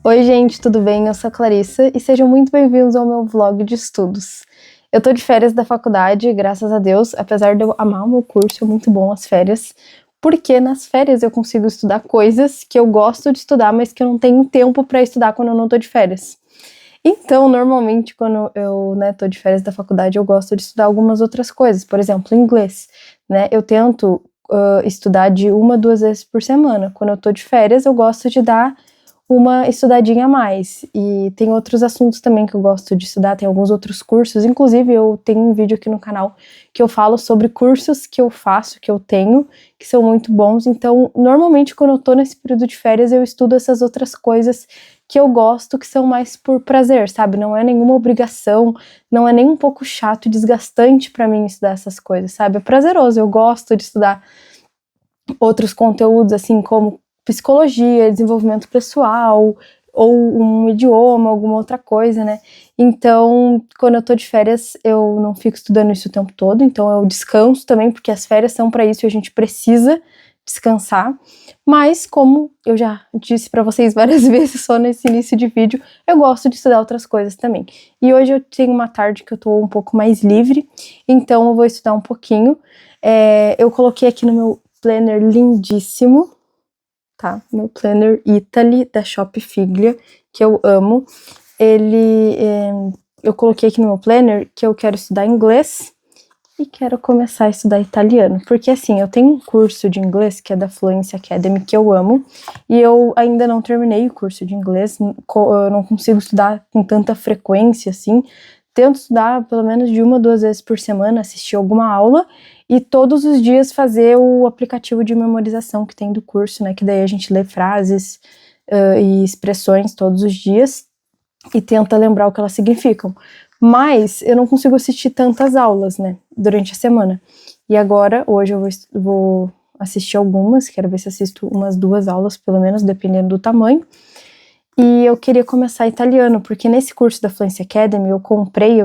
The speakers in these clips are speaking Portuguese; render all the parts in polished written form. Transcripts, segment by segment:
Oi gente, tudo bem? Eu sou a Clarissa e sejam muito bem-vindos ao meu vlog de estudos. Eu tô de férias da faculdade, graças a Deus, apesar de eu amar o meu curso, é muito bom as férias, porque nas férias eu consigo estudar coisas que eu gosto de estudar, mas que eu não tenho tempo pra estudar quando eu não tô de férias. Então, normalmente, quando eu, tô de férias da faculdade, eu gosto de estudar algumas outras coisas, por exemplo, inglês, né? Eu tento estudar de 1, 2 vezes por semana. Quando eu tô de férias, eu gosto de dar uma estudadinha a mais. E tem outros assuntos também que eu gosto de estudar, tem alguns outros cursos, inclusive eu tenho um vídeo aqui no canal que eu falo sobre cursos que eu faço, que eu tenho, que são muito bons. Então, normalmente quando eu tô nesse período de férias, eu estudo essas outras coisas que eu gosto, que são mais por prazer, sabe? Não é nenhuma obrigação, não é nem um pouco chato e desgastante pra mim estudar essas coisas, sabe? É prazeroso, eu gosto de estudar outros conteúdos, assim, como psicologia, desenvolvimento pessoal, ou um idioma, alguma outra coisa, né? Então, quando eu tô de férias, eu não fico estudando isso o tempo todo, então eu descanso também, porque as férias são pra isso e a gente precisa descansar. Mas, como eu já disse pra vocês várias vezes só nesse início de vídeo, eu gosto de estudar outras coisas também. E hoje eu tenho uma tarde que eu tô um pouco mais livre, então eu vou estudar um pouquinho. Eu coloquei aqui no meu planner lindíssimo, tá? Meu planner Italy da Shop Figlia, que eu amo. Eu coloquei aqui no meu planner que eu quero estudar inglês e quero começar a estudar italiano, porque assim, eu tenho um curso de inglês que é da Fluency Academy que eu amo, e eu ainda não terminei o curso de inglês, eu não consigo estudar com tanta frequência assim. Tento estudar pelo menos de 1, 2 vezes por semana, assistir alguma aula e todos os dias fazer o aplicativo de memorização que tem do curso, né? Que daí a gente lê frases e expressões todos os dias e tenta lembrar o que elas significam. Mas eu não consigo assistir tantas aulas, né? Durante a semana. E agora, hoje eu vou assistir algumas, quero ver se assisto umas 2 aulas, pelo menos, dependendo do tamanho. E eu queria começar italiano, porque nesse curso da Fluency Academy eu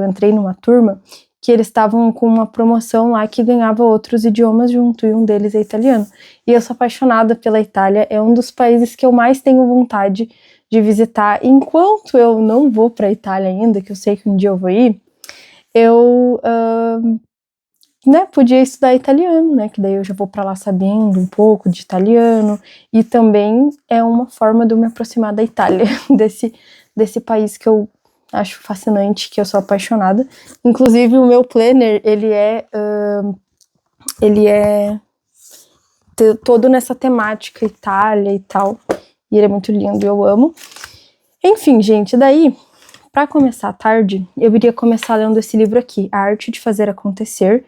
entrei numa turma que eles estavam com uma promoção lá que ganhava outros idiomas junto, e um deles é italiano. E eu sou apaixonada pela Itália, é um dos países que eu mais tenho vontade de visitar. Enquanto eu não vou para a Itália ainda, que eu sei que um dia eu vou ir, eu podia estudar italiano, né, que daí eu já vou para lá sabendo um pouco de italiano, e também é uma forma de eu me aproximar da Itália, desse país que eu acho fascinante, que eu sou apaixonada. Inclusive o meu planner, ele é todo nessa temática Itália e tal, e ele é muito lindo e eu amo. Enfim, gente, daí, para começar a tarde, eu iria começar lendo esse livro aqui, A Arte de Fazer Acontecer,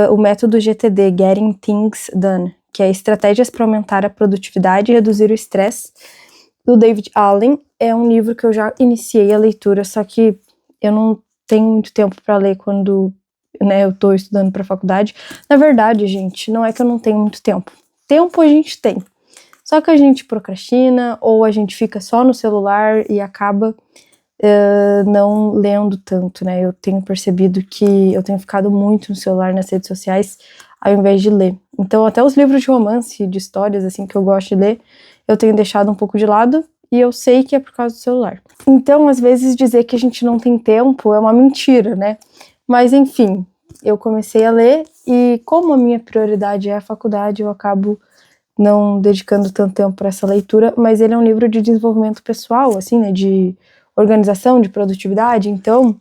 o método GTD, Getting Things Done, que é estratégias para aumentar a produtividade e reduzir o estresse, do David Allen. É um livro que eu já iniciei a leitura, só que eu não tenho muito tempo para ler quando, eu tô estudando para faculdade. Na verdade, gente, não é que eu não tenho muito tempo. Tempo a gente tem. Só que a gente procrastina, ou a gente fica só no celular e acaba não lendo tanto, né? Eu tenho percebido que eu tenho ficado muito no celular, nas redes sociais, ao invés de ler. Então, até os livros de romance, de histórias, assim, que eu gosto de ler, eu tenho deixado um pouco de lado, e eu sei que é por causa do celular. Então, às vezes, dizer que a gente não tem tempo é uma mentira, né? Mas, enfim, eu comecei a ler, e como a minha prioridade é a faculdade, eu acabo não dedicando tanto tempo para essa leitura, mas ele é um livro de desenvolvimento pessoal, assim, né, de organização, de produtividade, então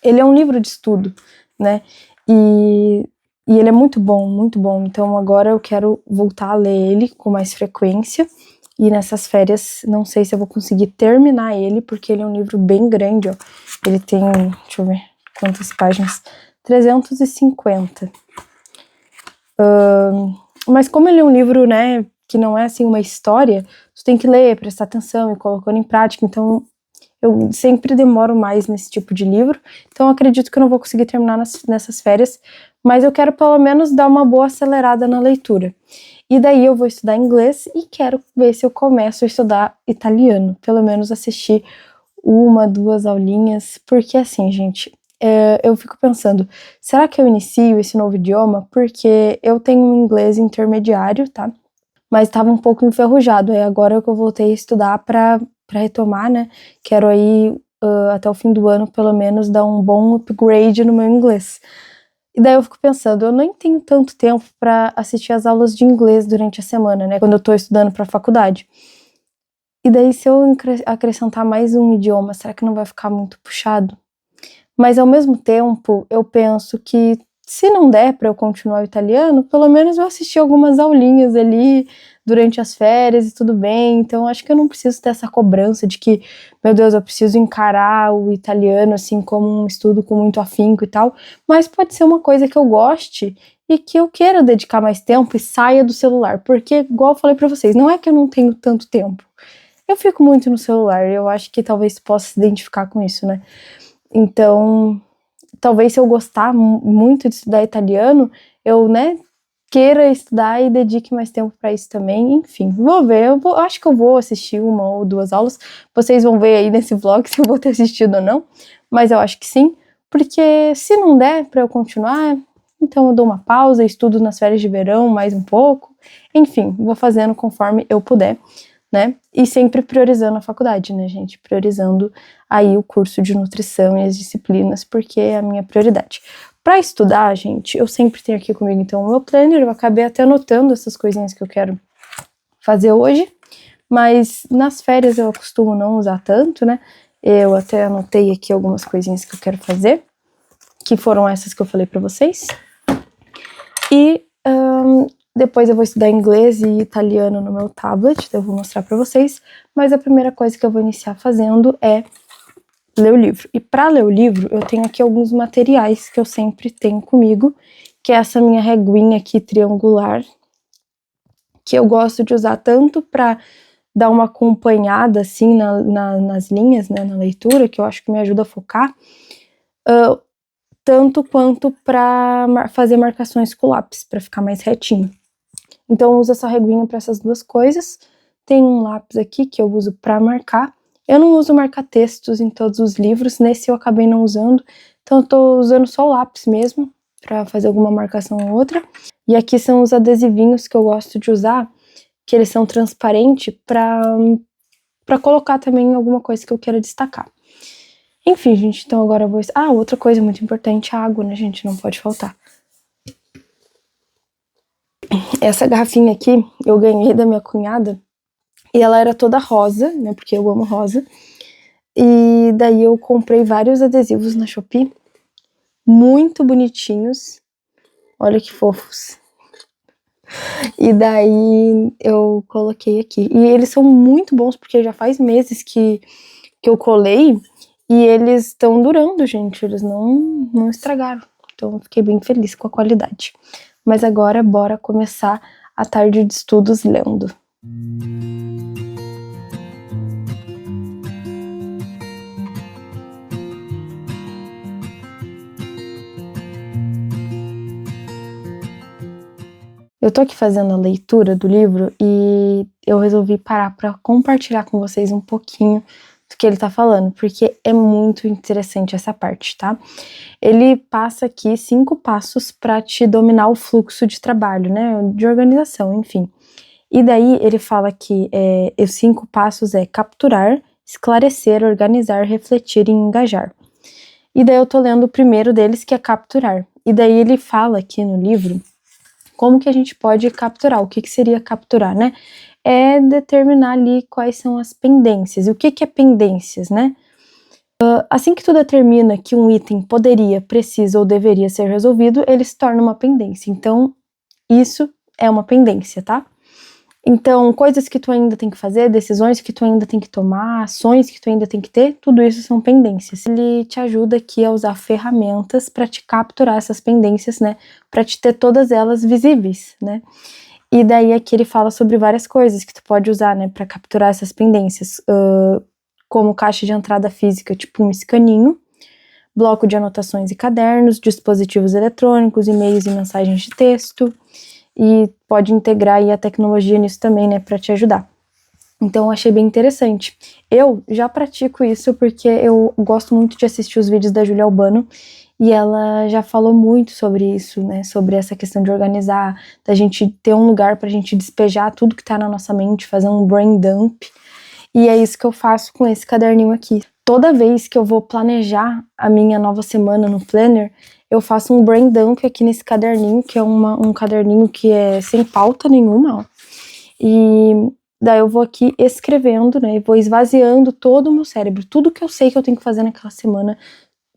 ele é um livro de estudo, né, e ele é muito bom, então agora eu quero voltar a ler ele com mais frequência, e nessas férias não sei se eu vou conseguir terminar ele, porque ele é um livro bem grande, ó, ele tem, deixa eu ver quantas páginas, 350. Mas como ele é um livro, né, que não é assim uma história, você tem que ler, prestar atenção e colocando em prática, então eu sempre demoro mais nesse tipo de livro, então eu acredito que eu não vou conseguir terminar nessas férias, mas eu quero pelo menos dar uma boa acelerada na leitura. E daí eu vou estudar inglês e quero ver se eu começo a estudar italiano, pelo menos assistir 1, 2 aulinhas, porque assim, gente, eu fico pensando, será que eu inicio esse novo idioma? Porque eu tenho um inglês intermediário, tá? Mas estava um pouco enferrujado, aí agora que eu voltei a estudar para para retomar, né? Quero aí, até o fim do ano, pelo menos, dar um bom upgrade no meu inglês. E daí eu fico pensando, eu nem tenho tanto tempo para assistir as aulas de inglês durante a semana, né? Quando eu tô estudando para faculdade. E daí, se eu acrescentar mais um idioma, será que não vai ficar muito puxado? Mas ao mesmo tempo, eu penso que se não der para eu continuar o italiano, pelo menos eu assisti algumas aulinhas ali durante as férias e tudo bem. Então acho que eu não preciso ter essa cobrança de que, meu Deus, eu preciso encarar o italiano assim como um estudo com muito afinco e tal. Mas pode ser uma coisa que eu goste e que eu queira dedicar mais tempo e saia do celular. Porque, igual eu falei para vocês, não é que eu não tenho tanto tempo. Eu fico muito no celular e eu acho que talvez possa se identificar com isso, né? Então, talvez se eu gostar muito de estudar italiano, eu, né, queira estudar e dedique mais tempo para isso também. Enfim, vou ver. Acho que eu vou assistir uma ou duas aulas. Vocês vão ver aí nesse vlog se eu vou ter assistido ou não. Mas eu acho que sim, porque se não der para eu continuar, então eu dou uma pausa, estudo nas férias de verão mais um pouco. Enfim, vou fazendo conforme eu puder, né? E sempre priorizando a faculdade, né, gente? Priorizando aí o curso de nutrição e as disciplinas, porque é a minha prioridade. Para estudar, gente, eu sempre tenho aqui comigo, então, o meu planner, eu acabei até anotando essas coisinhas que eu quero fazer hoje, mas nas férias eu costumo não usar tanto, né? Eu até anotei aqui algumas coisinhas que eu quero fazer, que foram essas que eu falei para vocês. E depois eu vou estudar inglês e italiano no meu tablet, então eu vou mostrar para vocês, mas a primeira coisa que eu vou iniciar fazendo é ler o livro. E para ler o livro, eu tenho aqui alguns materiais que eu sempre tenho comigo, que é essa minha reguinha aqui triangular, que eu gosto de usar tanto para dar uma acompanhada assim nas linhas, né, na leitura, que eu acho que me ajuda a focar, tanto quanto para fazer marcações com lápis, para ficar mais retinho. Então eu uso essa reguinha para essas duas coisas. Tem um lápis aqui que eu uso para marcar. Eu não uso marca-textos em todos os livros, nesse eu acabei não usando, então eu tô usando só o lápis mesmo, para fazer alguma marcação ou outra. E aqui são os adesivinhos que eu gosto de usar, que eles são transparentes, para colocar também alguma coisa que eu queira destacar. Enfim, gente, então agora eu vou... outra coisa muito importante, a água, né, gente, não pode faltar. Essa garrafinha aqui, eu ganhei da minha cunhada, e ela era toda rosa, né, porque eu amo rosa. E daí eu comprei vários adesivos na Shopee, muito bonitinhos, olha que fofos. E daí eu coloquei aqui. E eles são muito bons, porque já faz meses que eu colei, e eles estão durando, gente, eles não estragaram. Então eu fiquei bem feliz com a qualidade. Mas agora, bora começar a tarde de estudos lendo. Eu tô aqui fazendo a leitura do livro e eu resolvi parar para compartilhar com vocês um pouquinho do que ele tá falando, porque é muito interessante essa parte, tá? Ele passa aqui 5 passos para te dominar o fluxo de trabalho, né? De organização, enfim. E daí ele fala que os 5 passos é capturar, esclarecer, organizar, refletir e engajar. E daí eu tô lendo o primeiro deles, que é capturar. E daí ele fala aqui no livro como que a gente pode capturar, o que seria capturar, né? É determinar ali quais são as pendências. E o que é pendências, né? Assim que tu determina que um item poderia, precisa ou deveria ser resolvido, ele se torna uma pendência. Então, isso é uma pendência, tá? Então, coisas que tu ainda tem que fazer, decisões que tu ainda tem que tomar, ações que tu ainda tem que ter, tudo isso são pendências. Ele te ajuda aqui a usar ferramentas para te capturar essas pendências, né? Para te ter todas elas visíveis, né? E daí aqui ele fala sobre várias coisas que tu pode usar, né, para capturar essas pendências, como caixa de entrada física, tipo um escaninho, bloco de anotações e cadernos, dispositivos eletrônicos, e-mails e mensagens de texto. E pode integrar aí a tecnologia nisso também, né, para te ajudar. Então eu achei bem interessante. Eu já pratico isso porque eu gosto muito de assistir os vídeos da Júlia Albano, e ela já falou muito sobre isso, né, sobre essa questão de organizar, da gente ter um lugar pra gente despejar tudo que tá na nossa mente, fazer um brain dump. E é isso que eu faço com esse caderninho aqui. Toda vez que eu vou planejar a minha nova semana no planner, eu faço um brain dump aqui nesse caderninho, que é um caderninho que é sem pauta nenhuma, ó. E daí eu vou aqui escrevendo, né, e vou esvaziando todo o meu cérebro, tudo que eu sei que eu tenho que fazer naquela semana,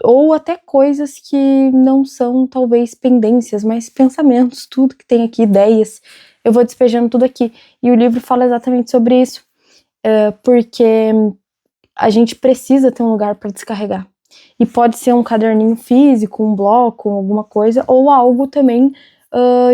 ou até coisas que não são, talvez, pendências, mas pensamentos, tudo que tem aqui, ideias, eu vou despejando tudo aqui. E o livro fala exatamente sobre isso, porque a gente precisa ter um lugar para descarregar. E pode ser um caderninho físico, um bloco, alguma coisa, ou algo também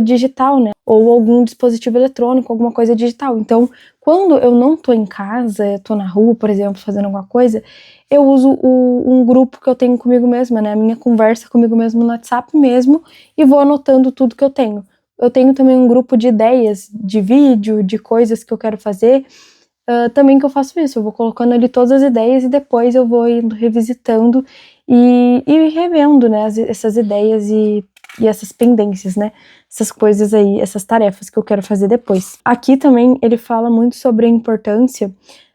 digital, né? Ou algum dispositivo eletrônico, alguma coisa digital. Então, quando eu não tô em casa, tô na rua, por exemplo, fazendo alguma coisa, eu uso um grupo que eu tenho comigo mesma, né? A minha conversa comigo mesmo no WhatsApp mesmo, e vou anotando tudo que eu tenho. Eu tenho também um grupo de ideias, de vídeo, de coisas que eu quero fazer, também que eu faço isso. Eu vou colocando ali todas as ideias e depois eu vou indo revisitando e revendo, né, essas ideias e essas pendências, né, essas coisas aí, essas tarefas que eu quero fazer depois. Aqui também ele fala muito sobre a importância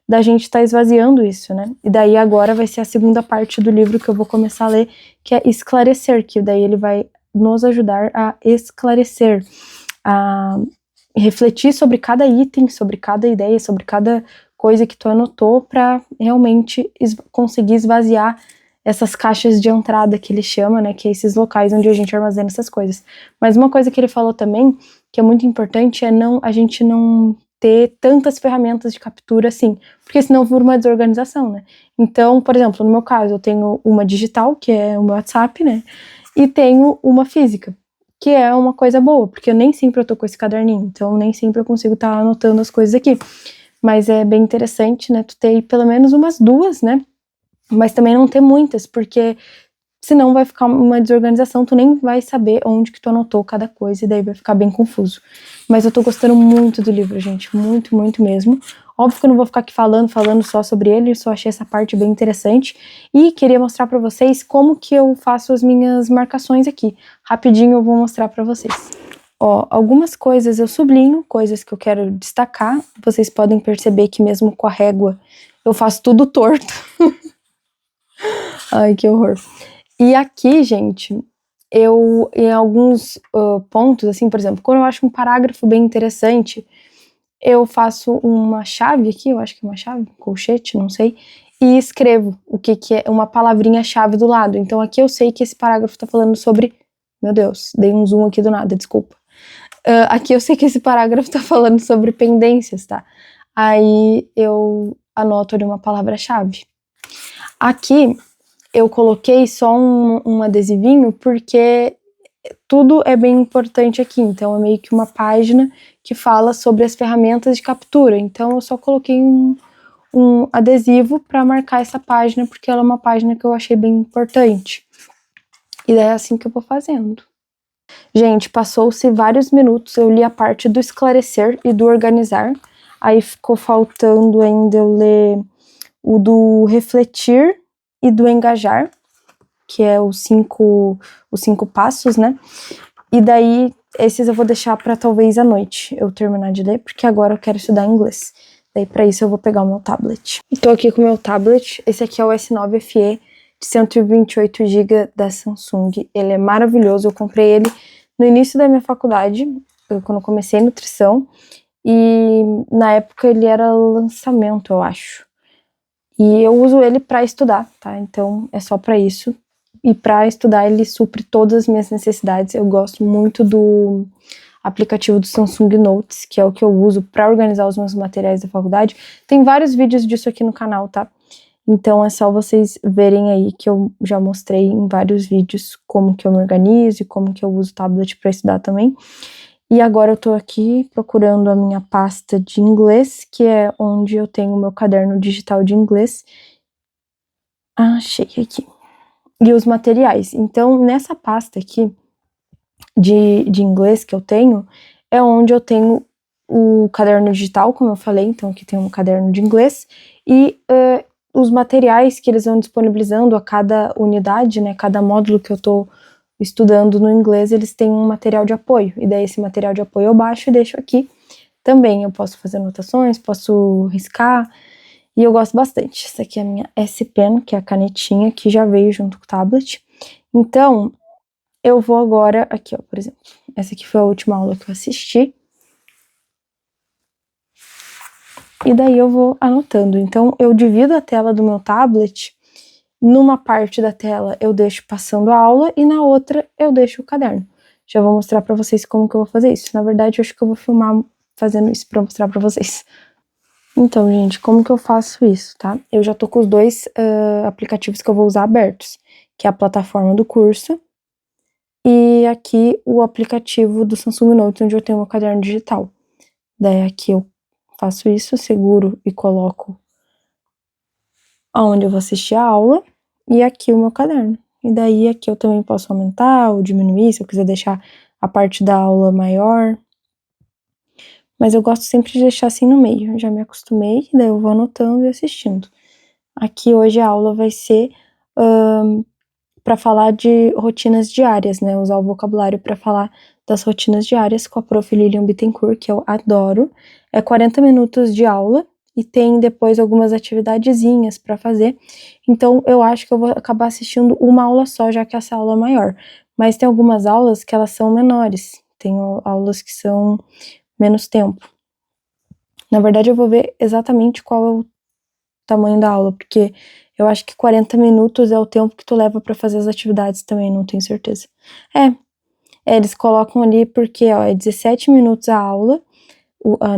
da gente estar esvaziando isso, né, e daí agora vai ser a segunda parte do livro que eu vou começar a ler, que é esclarecer, que daí ele vai nos ajudar a esclarecer, a refletir sobre cada item, sobre cada ideia, sobre cada coisa que tu anotou, para realmente conseguir esvaziar essas caixas de entrada que ele chama, né, que é esses locais onde a gente armazena essas coisas. Mas uma coisa que ele falou também, que é muito importante, é a gente não ter tantas ferramentas de captura assim, porque senão vira uma desorganização, né. Então, por exemplo, no meu caso, eu tenho uma digital, que é o meu WhatsApp, né, e tenho uma física, que é uma coisa boa, porque nem sempre eu tô com esse caderninho, então nem sempre eu consigo estar anotando as coisas aqui. Mas é bem interessante, né, tu ter pelo menos umas duas, né, mas também não ter muitas, porque senão vai ficar uma desorganização, tu nem vai saber onde que tu anotou cada coisa, e daí vai ficar bem confuso. Mas eu tô gostando muito do livro, gente, muito, muito mesmo. Óbvio que eu não vou ficar aqui falando só sobre ele, eu só achei essa parte bem interessante, e queria mostrar pra vocês como que eu faço as minhas marcações aqui. Rapidinho eu vou mostrar pra vocês. Ó, algumas coisas eu sublinho, coisas que eu quero destacar, vocês podem perceber que mesmo com a régua eu faço tudo torto. Ai, que horror. E aqui, gente, eu, em alguns pontos, assim, por exemplo, quando eu acho um parágrafo bem interessante, eu faço uma chave aqui, eu acho que é uma chave, colchete, não sei, e escrevo o que é uma palavrinha-chave do lado. Então aqui eu sei que esse parágrafo tá falando sobre... Meu Deus, dei um zoom aqui do nada, desculpa. Aqui eu sei que esse parágrafo tá falando sobre pendências, tá? Aí eu anoto ali uma palavra-chave. Aqui eu coloquei só um adesivinho porque tudo é bem importante aqui, então é meio que uma página que fala sobre as ferramentas de captura, então eu só coloquei um adesivo para marcar essa página, porque ela é uma página que eu achei bem importante. E daí é assim que eu vou fazendo. Gente, passou-se vários minutos, eu li a parte do esclarecer e do organizar, aí ficou faltando ainda eu ler o do refletir e do engajar, que é os cinco passos, né? E daí, esses eu vou deixar para talvez à noite eu terminar de ler, porque agora eu quero estudar inglês. Daí, para isso, eu vou pegar o meu tablet. Estou aqui com o meu tablet, esse aqui é o S9 FE de 128 GB da Samsung. Ele é maravilhoso, eu comprei ele no início da minha faculdade, quando eu comecei nutrição, e na época ele era lançamento, eu acho. E eu uso ele para estudar, tá? Então é só para isso. E para estudar ele supre todas as minhas necessidades. Eu gosto muito do aplicativo do Samsung Notes, que é o que eu uso para organizar os meus materiais da faculdade. Tem vários vídeos disso aqui no canal, tá? Então é só vocês verem aí que eu já mostrei em vários vídeos como que eu me organizo e como que eu uso o tablet para estudar também. E agora eu tô aqui procurando a minha pasta de inglês, que é onde eu tenho o meu caderno digital de inglês. Achei aqui. E os materiais. Então, nessa pasta aqui de inglês que eu tenho, é onde eu tenho o caderno digital, como eu falei, então aqui tem um caderno de inglês, e os materiais que eles vão disponibilizando a cada unidade, né, cada módulo que eu tô estudando no inglês, eles têm um material de apoio, e daí esse material de apoio eu baixo e deixo aqui também. Eu posso fazer anotações, posso riscar, E eu gosto bastante. Essa aqui é a minha S Pen, que é a canetinha que já veio junto com o tablet. Então, eu vou agora aqui, ó, por exemplo. Essa aqui foi a última aula que eu assisti. E daí eu vou anotando. Então, eu divido a tela do meu tablet. Numa parte da tela eu deixo passando a aula e na outra eu deixo o caderno. Já vou mostrar pra vocês como que eu vou fazer isso. Na verdade, eu acho que eu vou filmar fazendo isso pra mostrar pra vocês. Então, gente, como que eu faço isso, tá? Eu já tô com os dois aplicativos que eu vou usar abertos, que é a plataforma do curso e aqui o aplicativo do Samsung Note, onde eu tenho meu caderno digital. Daí aqui eu faço isso, seguro e coloco onde eu vou assistir a aula e aqui o meu caderno. E daí aqui eu também posso aumentar ou diminuir, se eu quiser deixar a parte da aula maior. Mas eu gosto sempre de deixar assim no meio, eu já me acostumei, daí eu vou anotando e assistindo. Aqui hoje a aula vai ser para falar de rotinas diárias, né? Usar o vocabulário para falar das rotinas diárias com a prof. Lilian Bittencourt, que eu adoro. É 40 minutos de aula e tem depois algumas atividadezinhas para fazer. Então eu acho que eu vou acabar assistindo uma aula só, já que essa aula é maior. Mas tem algumas aulas que elas são menores, tem aulas que são menos tempo. Na verdade, eu vou ver exatamente qual é o tamanho da aula, porque eu acho que 40 minutos é o tempo que tu leva pra fazer as atividades também, não tenho certeza. Eles colocam ali porque, ó, é 17 minutos a aula,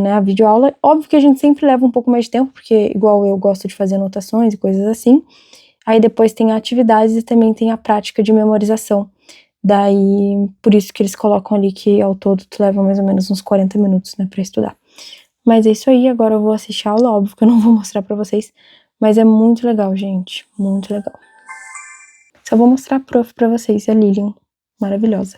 né, a videoaula. Óbvio que a gente sempre leva um pouco mais de tempo, porque igual eu gosto de fazer anotações e coisas assim. Aí depois tem atividades e também tem a prática de memorização. Daí, por isso que eles colocam ali que ao todo tu leva mais ou menos uns 40 minutos, né, pra estudar. Mas é isso aí, agora eu vou assistir a aula, óbvio que eu não vou mostrar pra vocês, mas é muito legal, gente, muito legal. Só vou mostrar a prof pra vocês, a Lilian, maravilhosa.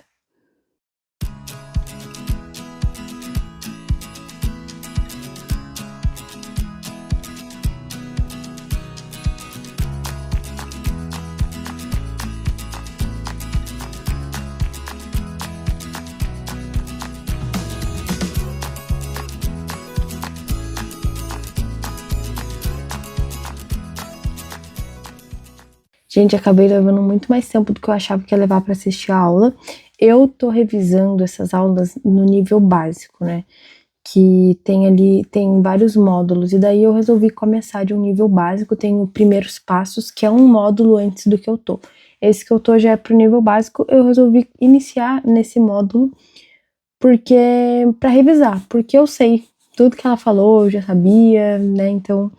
Gente, acabei levando muito mais tempo do que eu achava que ia levar para assistir a aula. Eu tô revisando essas aulas no nível básico, né? Que tem ali, tem vários módulos, e daí eu resolvi começar de um nível básico, tem o Primeiros Passos, que é um módulo antes do que eu tô. Esse que eu tô já é pro nível básico, eu resolvi iniciar nesse módulo, porque para revisar, porque eu sei tudo que ela falou, eu já sabia, né, então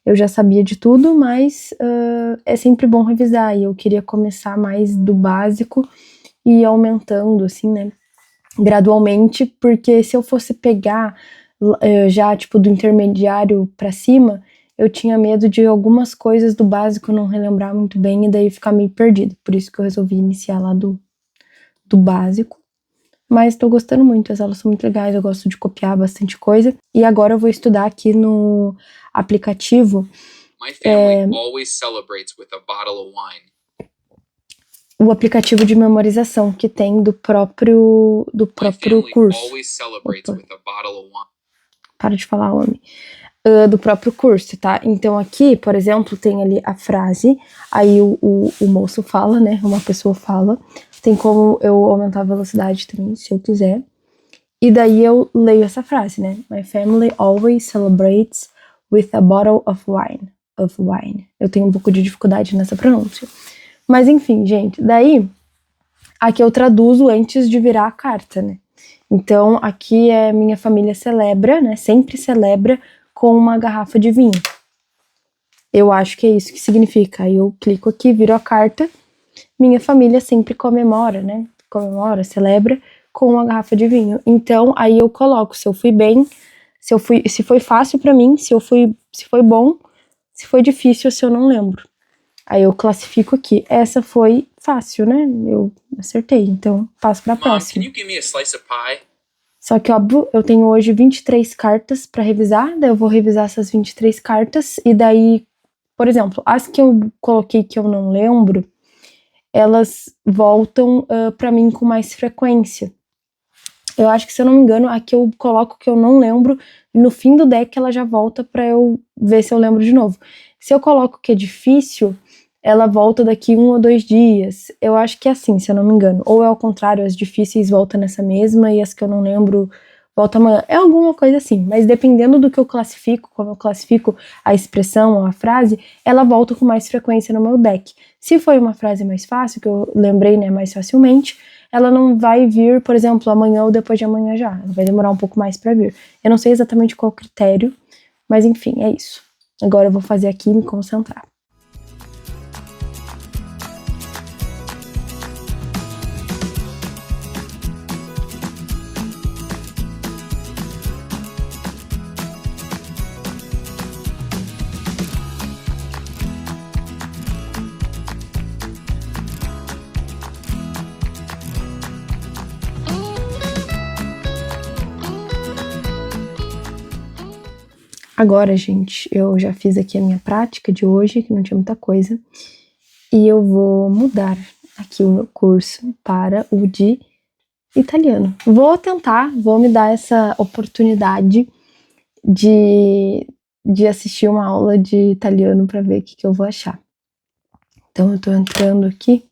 eu já sabia de tudo, mas é sempre bom revisar, e eu queria começar mais do básico e ir aumentando, assim, né, gradualmente, porque se eu fosse pegar já, tipo, do intermediário pra cima, eu tinha medo de algumas coisas do básico não relembrar muito bem e daí ficar meio perdido. Por isso que eu resolvi iniciar lá do básico. Mas tô gostando muito, as aulas são muito legais, eu gosto de copiar bastante coisa. E agora eu vou estudar aqui no aplicativo. My family always celebrates with a bottle of wine. O aplicativo de memorização que tem do próprio curso. Para de falar, homem. Do próprio curso, tá? Então aqui, por exemplo, tem ali a frase, aí o moço fala, né? Uma pessoa fala. Tem como eu aumentar a velocidade também, se eu quiser. E daí eu leio essa frase, né? My family always celebrates with a bottle of wine. Eu tenho um pouco de dificuldade nessa pronúncia. Mas enfim, gente, daí aqui eu traduzo antes de virar a carta, né? Então aqui é minha família celebra, né? Sempre celebra com uma garrafa de vinho. Eu acho que é isso que significa. Aí eu clico aqui, viro a carta. Minha família sempre comemora, né? Comemora, celebra com uma garrafa de vinho. Então aí eu coloco se eu fui bem, se foi fácil pra mim, se foi bom, se foi difícil, se eu não lembro. Aí eu classifico aqui. Essa foi fácil, né? Eu acertei, então passo pra próxima. Can you give me a slice of pie? Só que, óbvio, eu tenho hoje 23 cartas pra revisar, daí eu vou revisar essas 23 cartas, e daí, por exemplo, as que eu coloquei que eu não lembro, elas voltam pra mim com mais frequência. Eu acho que, se eu não me engano, aqui eu coloco que eu não lembro, e no fim do deck ela já volta pra eu ver se eu lembro de novo. Se eu coloco que é difícil, ela volta daqui 1 ou 2 dias. Eu acho que é assim, se eu não me engano. Ou é ao contrário, as difíceis voltam nessa mesma e as que eu não lembro voltam amanhã. É alguma coisa assim, mas dependendo do que eu classifico, como eu classifico a expressão ou a frase, ela volta com mais frequência no meu deck. Se foi uma frase mais fácil, que eu lembrei, né, mais facilmente, ela não vai vir, por exemplo, amanhã ou depois de amanhã já. Ela vai demorar um pouco mais pra vir. Eu não sei exatamente qual critério, mas enfim, é isso. Agora eu vou fazer aqui e me concentrar. Agora, gente, eu já fiz aqui a minha prática de hoje, que não tinha muita coisa, e eu vou mudar aqui o meu curso para o de italiano. Vou me dar essa oportunidade de assistir uma aula de italiano para ver o que eu vou achar. Então, eu tô entrando aqui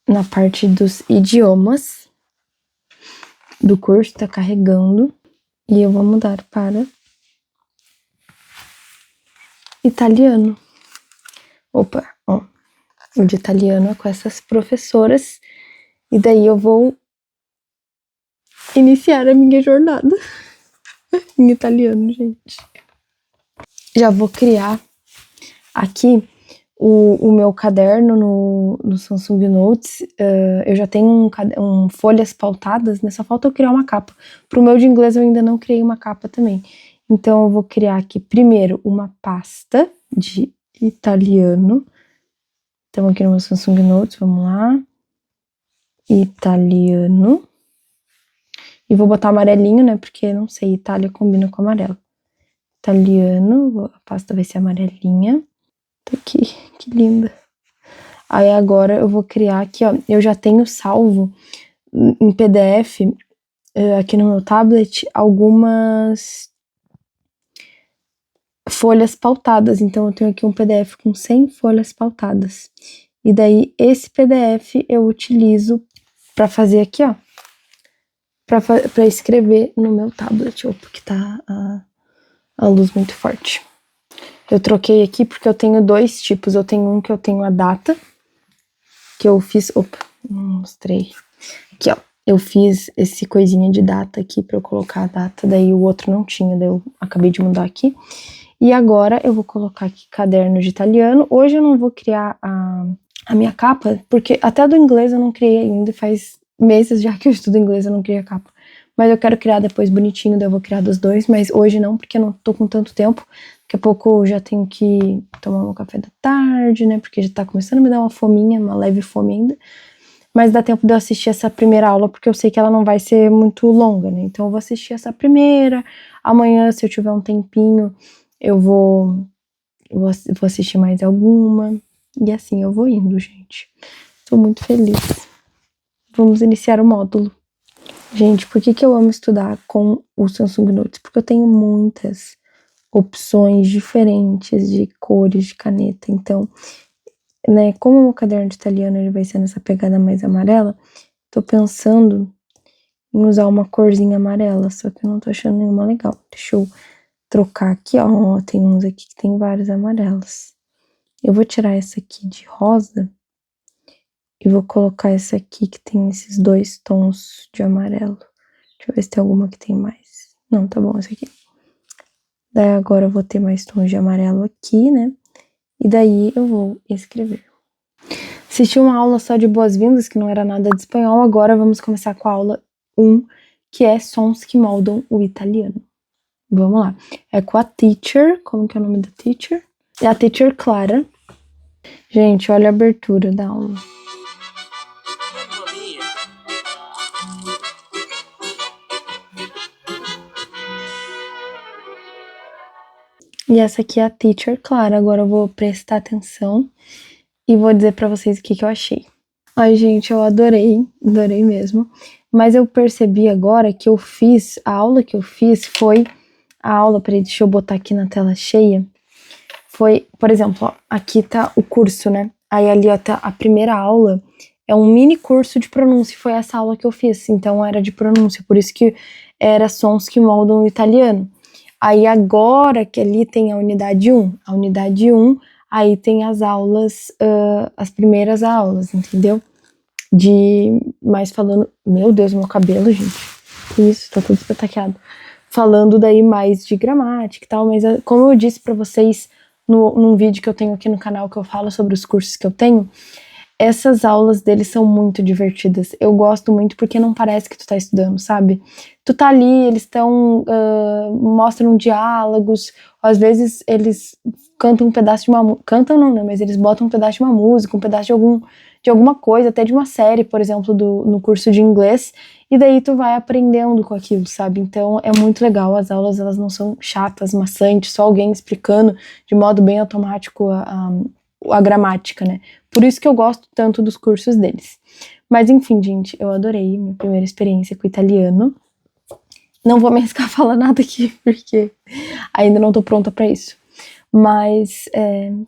na parte dos idiomas do curso, tá carregando, e eu vou mudar para italiano. Opa, ó, o de italiano é com essas professoras, e daí eu vou iniciar a minha jornada em italiano, gente. Já vou criar aqui o meu caderno no Samsung Notes. Eu já tenho folhas pautadas, né? Só falta eu criar uma capa. Pro meu de inglês eu ainda não criei uma capa também. Então eu vou criar aqui primeiro uma pasta de italiano. Estamos aqui no meu Samsung Notes, vamos lá. Italiano. E vou botar amarelinho, né? Porque, não sei, Itália combina com amarelo. Italiano, a pasta vai ser amarelinha. Tá aqui, que linda. Aí agora eu vou criar aqui, ó. Eu já tenho salvo em PDF aqui no meu tablet algumas folhas pautadas. Então eu tenho aqui um PDF com 100 folhas pautadas. E daí esse PDF eu utilizo para fazer aqui, ó. Pra escrever no meu tablet. Opa, que tá a luz muito forte. Eu troquei aqui porque eu tenho 2 tipos. Eu tenho um que eu tenho a data, que eu fiz... Opa, não mostrei. Aqui, ó. Eu fiz esse coisinha de data aqui pra eu colocar a data. Daí o outro não tinha, daí eu acabei de mudar aqui. E agora eu vou colocar aqui caderno de italiano. Hoje eu não vou criar a minha capa, porque até do inglês eu não criei ainda. Faz meses já que eu estudo inglês, eu não criei a capa. Mas eu quero criar depois bonitinho, daí eu vou criar dos dois. Mas hoje não, porque eu não tô com tanto tempo. Daqui a pouco eu já tenho que tomar um café da tarde, né? Porque já tá começando a me dar uma fominha, uma leve fome ainda. Mas dá tempo de eu assistir essa primeira aula, porque eu sei que ela não vai ser muito longa, né? Então eu vou assistir essa primeira. Amanhã, se eu tiver um tempinho, eu vou assistir mais alguma. E assim eu vou indo, gente. Tô muito feliz. Vamos iniciar o módulo. Gente, por que eu amo estudar com o Samsung Notes? Porque eu tenho muitas opções diferentes de cores de caneta. Então, né, como o caderno de italiano ele vai ser nessa pegada mais amarela, tô pensando em usar uma corzinha amarela, só que eu não tô achando nenhuma legal. Deixa eu trocar aqui, ó. Tem uns aqui que tem vários amarelos. Eu vou tirar essa aqui de rosa e vou colocar essa aqui que tem esses 2 tons de amarelo. Deixa eu ver se tem alguma que tem mais. Não, tá bom essa aqui. Daí agora eu vou ter mais tons de amarelo aqui, né? E daí eu vou escrever. Assisti uma aula só de boas-vindas, que não era nada de espanhol. Agora vamos começar com a aula 1, que é sons que moldam o italiano. Vamos lá. É com a teacher. Como que é o nome da teacher? É a teacher Clara. Gente, olha a abertura da aula. E essa aqui é a teacher Clara. Agora eu vou prestar atenção e vou dizer pra vocês o que eu achei. Ai, gente, eu adorei mesmo. Mas eu percebi agora que a aula que eu fiz foi a aula, peraí, deixa eu botar aqui na tela cheia. Foi, por exemplo, ó, aqui tá o curso, né? Aí ali, ó, tá a primeira aula, é um mini curso de pronúncia, foi essa aula que eu fiz, então era de pronúncia, por isso que era sons que moldam o italiano. Aí agora que ali tem a unidade 1, aí tem as aulas, as primeiras aulas, entendeu? Mas falando, meu Deus, meu cabelo, gente, que isso, tá tudo espetaqueado. Falando daí mais de gramática e tal, mas como eu disse pra vocês num vídeo que eu tenho aqui no canal que eu falo sobre os cursos que eu tenho, essas aulas deles são muito divertidas. Eu gosto muito porque não parece que tu tá estudando, sabe? Tu tá ali, eles estão mostram diálogos, às vezes eles cantam um pedaço de uma cantam não, né? Mas eles botam um pedaço de uma música, um pedaço de alguma coisa, até de uma série, por exemplo, no curso de inglês, e daí tu vai aprendendo com aquilo, sabe? Então é muito legal, as aulas elas não são chatas, maçantes, só alguém explicando de modo bem automático a gramática, né? Por isso que eu gosto tanto dos cursos deles. Mas enfim, gente, eu adorei minha primeira experiência com o italiano. Não vou me arriscar a falar nada aqui, porque ainda não tô pronta pra isso. Mas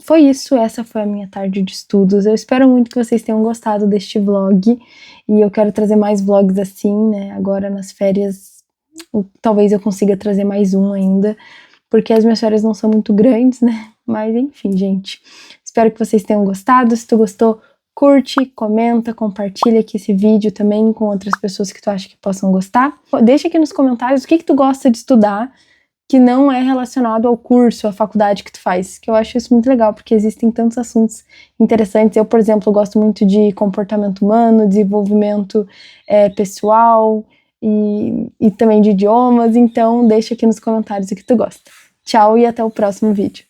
foi isso, essa foi a minha tarde de estudos. Eu espero muito que vocês tenham gostado deste vlog. E eu quero trazer mais vlogs assim, né? Agora nas férias, talvez eu consiga trazer mais um ainda. Porque as minhas férias não são muito grandes, né? Mas enfim, gente. Espero que vocês tenham gostado. Se tu gostou, curte, comenta, compartilha aqui esse vídeo também com outras pessoas que tu acha que possam gostar. Deixa aqui nos comentários o que tu gosta de estudar que não é relacionado ao curso, à faculdade que tu faz, que eu acho isso muito legal, porque existem tantos assuntos interessantes. Eu, por exemplo, gosto muito de comportamento humano, desenvolvimento pessoal e também de idiomas, então deixa aqui nos comentários o que tu gosta. Tchau e até o próximo vídeo.